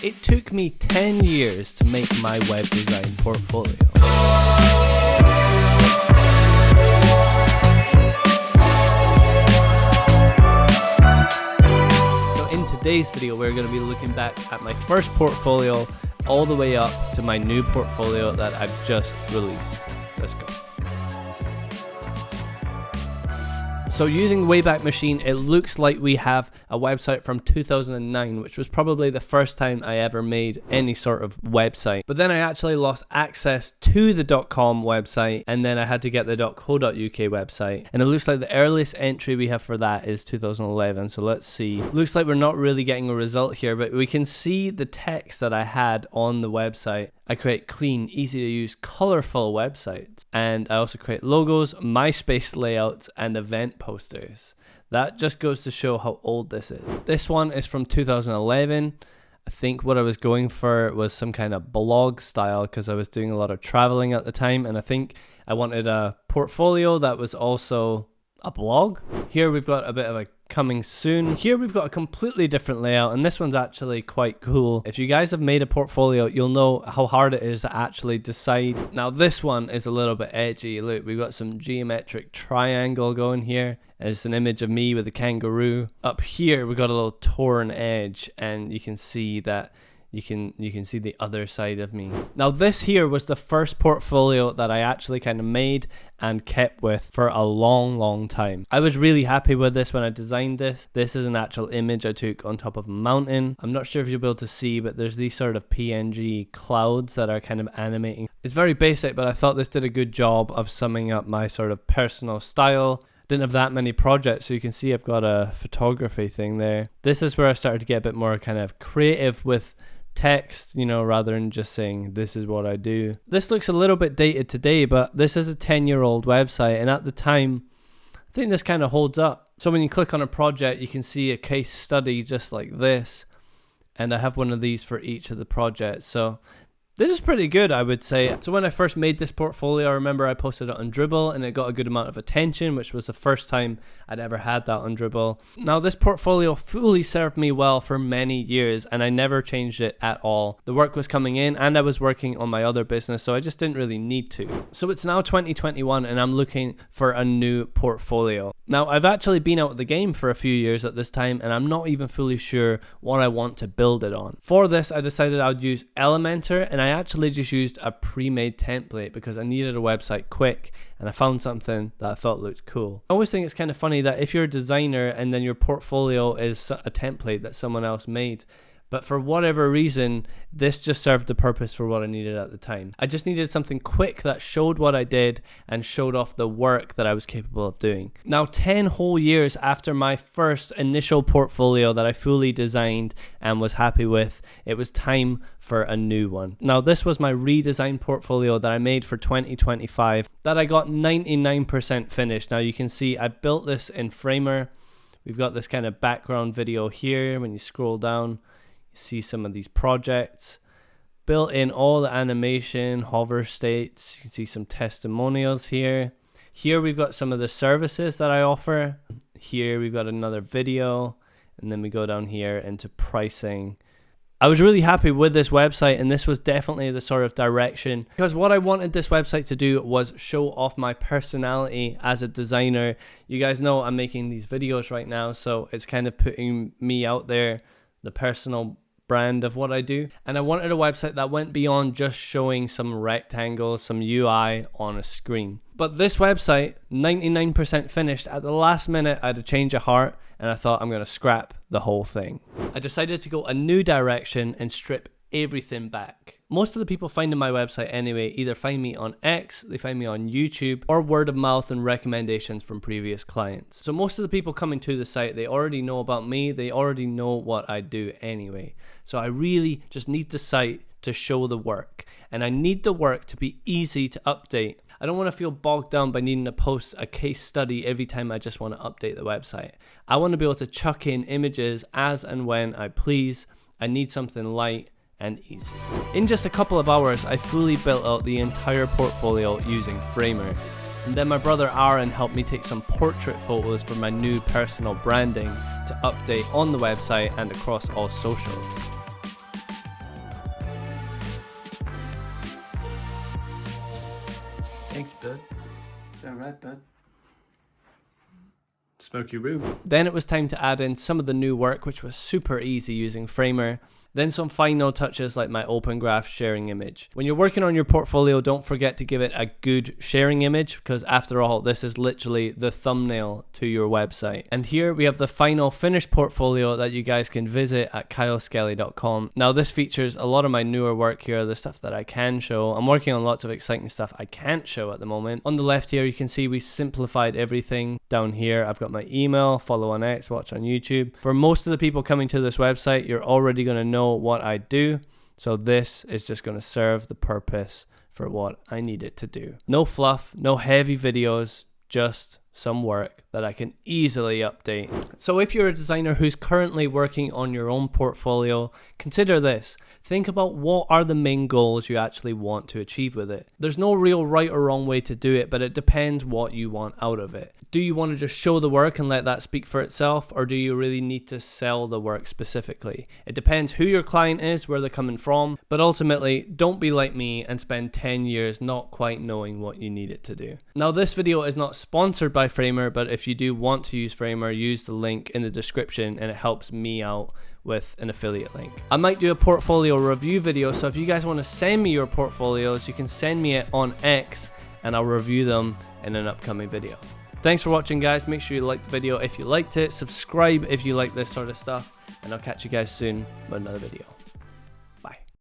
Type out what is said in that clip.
It took me 10 years to make my web design portfolio. So in today's video, we're going to be looking back at my first portfolio all the way up to my new portfolio that I've just released. Let's go. So using Wayback Machine, it looks like we have a website from 2009, which was probably the first time I ever made any sort of website. But then I actually lost access to the .com website, and then I had to get the .co.uk website. And it looks like the earliest entry we have for that is 2011. So let's see. Looks like we're not really getting a result here, but we can see the text that I had on the website. I create clean, easy to use, colorful websites. And I also create logos, MySpace layouts, and event posters. That just goes to show how old this is. This one is from 2011. I think what I was going for was some kind of blog style because I was doing a lot of traveling at the time. And I think I wanted a portfolio that was also a blog. Here we've got a bit of a coming soon. Here we've got a completely different layout, and this one's actually quite cool. If you guys have made a portfolio, you'll know how hard it is to actually decide. Now this one is a little bit edgy. Look, we've got some geometric triangle going here. It's an image of me with a kangaroo. Up here we've got a little torn edge, and you can see that you can see the other side of me. Now this here was the first portfolio that I actually kind of made and kept with for a long time. I was really happy with this when I designed this. This is an actual image I took on top of a mountain. I'm not sure if you'll be able to see, but there's these sort of PNG clouds that are kind of animating. It's very basic, but I thought this did a good job of summing up my sort of personal style. Didn't have that many projects, so you can see I've got a photography thing there. This is where I started to get a bit more kind of creative with text, you know, rather than just saying this is what I do. This looks a little bit dated today, but this is a 10-year-old website, and at the time I think this kind of holds up. So when you click on a project, you can see a case study just like this, and I have one of these for each of the projects. So this is pretty good, I would say. So when I first made this portfolio, I remember I posted it on Dribbble and it got a good amount of attention, which was the first time I'd ever had that on Dribbble. Now this portfolio fully served me well for many years, and I never changed it at all. The work was coming in and I was working on my other business, so I just didn't really need to. So it's now 2021 and I'm looking for a new portfolio. Now I've actually been out of the game for a few years at this time, and I'm not even fully sure what I want to build it on. For this, I decided I would use Elementor, and I actually just used a pre-made template because I needed a website quick, and I found something that I thought looked cool. I always think it's kind of funny that if you're a designer and then your portfolio is a template that someone else made, but for whatever reason, this just served the purpose for what I needed at the time. I just needed something quick that showed what I did and showed off the work that I was capable of doing. Now, 10 whole years after my first initial portfolio that I fully designed and was happy with, it was time for a new one. Now, this was my redesign portfolio that I made for 2025 that I got 99% finished. Now, you can see I built this in Framer. We've got this kind of background video here. When you scroll down, see some of these projects, built in all the animation, hover states. You can see some testimonials here. Here we've got some of the services that I offer. Here we've got another video, and then we go down here into pricing. I was really happy with this website, and this was definitely the sort of direction, because what I wanted this website to do was show off my personality as a designer. You guys know I'm making these videos right now, so it's kind of putting me out there, the personal brand of what I do. And I wanted a website that went beyond just showing some rectangles, some UI on a screen. But this website, 99% finished. At the last minute, I had a change of heart, and I thought I'm going to scrap the whole thing. I decided to go a new direction and strip everything back. Most of the people finding my website anyway either find me on X, they find me on YouTube, or word of mouth and recommendations from previous clients. So most of the people coming to the site, they already know about me, they already know what I do anyway. So I really just need the site to show the work, and I need the work to be easy to update. I don't want to feel bogged down by needing to post a case study every time I just want to update the website. I want to be able to chuck in images as and when I please. I need something light and easy. In just a couple of hours, I fully built out the entire portfolio using Framer. And then my brother Aaron helped me take some portrait photos for my new personal branding to update on the website and across all socials. Thanks, bud. Is that right, bud? Smoky room. Then it was time to add in some of the new work, which was super easy using Framer. Then some final touches like my open graph sharing image. When you're working on your portfolio, don't forget to give it a good sharing image, because after all, this is literally the thumbnail to your website. And here we have the final finished portfolio that you guys can visit at kyleskelly.com. Now this features a lot of my newer work here, the stuff that I can show. I'm working on lots of exciting stuff I can't show at the moment. On the left here, you can see we simplified everything. Down here, I've got my email, follow on X, watch on YouTube. For most of the people coming to this website, you're already going to know what I do, so this is just going to serve the purpose for what I need it to do. No fluff, no heavy videos, just some work that I can easily update. So if you're a designer who's currently working on your own portfolio, consider this. Think about what are the main goals you actually want to achieve with it. There's no real right or wrong way to do it, but it depends what you want out of it. Do you want to just show the work and let that speak for itself, or do you really need to sell the work specifically? It depends who your client is, where they're coming from, but ultimately, don't be like me and spend 10 years not quite knowing what you need it to do. Now, this video is not sponsored by Framer, but if you do want to use Framer, use the link in the description and it helps me out with an affiliate link. I might do a portfolio review video, so if you guys want to send me your portfolios, you can send me it on X and I'll review them in an upcoming video. Thanks for watching, guys. Make sure you like the video if you liked it, subscribe if you like this sort of stuff, and I'll catch you guys soon with another video.